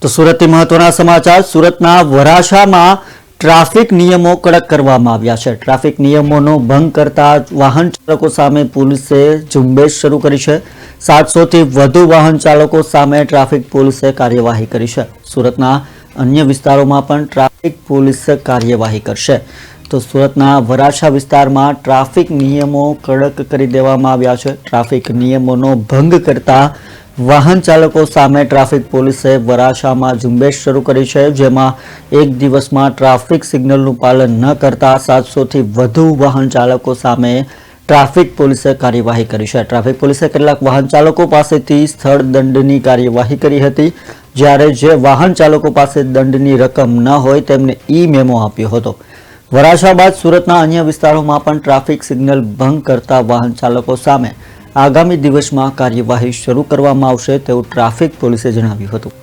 તો સુરતથી મહત્વના સમાચાર। સુરતના વરાછામાં ટ્રાફિક નિયમો કડક કરવામાં આવ્યા છે। ટ્રાફિક નિયમોનો ભંગ કરતા વાહન ચાલકો સામે પોલીસે ઝુંબેશ શરૂ કરી છે। 700 થી વધુ વાહન ચાલકો સામે ટ્રાફિક પોલીસે કાર્યવાહી કરી છે। સુરતના અન્ય વિસ્તારોમાં પણ ટ્રાફિક પોલીસ કાર્યવાહી કરશે। તો સુરતના વરાછા વિસ્તારમાં ટ્રાફિક નિયમો કડક કરી દેવામાં આવ્યા છે। ટ્રાફિક નિયમોનો ભંગ કરતા વાહન ચાલકો સામે ટ્રાફિક પોલીસે વરાછામાં ઝુંબેશ શરૂ કરી છે, જેમાં એક દિવસમાં ટ્રાફિક સિગ્નલનું પાલન ન કરતા 700 થી વધુ વાહન ચાલકો સામે ટ્રાફિક પોલીસે કાર્યવાહી કરી છે। ટ્રાફિક પોલીસે કેટલાક વાહન ચાલકો પાસેથી સ્થળ દંડની કાર્યવાહી કરી હતી, જ્યારે જે વાહન ચાલકો પાસે દંડની રકમ ન હોય તેમને ઈ મેમો આપ્યો હતો। વરાછા બાદ સુરતના અન્ય વિસ્તારોમાં પણ ટ્રાફિક સિગ્નલ ભંગ કરતા વાહન ચાલકો સામે આગામી દિવસમાં કાર્યવાહી શરૂ કરવામાં આવશે તેવું ટ્રાફિક પોલીસે જણાવ્યું હતું।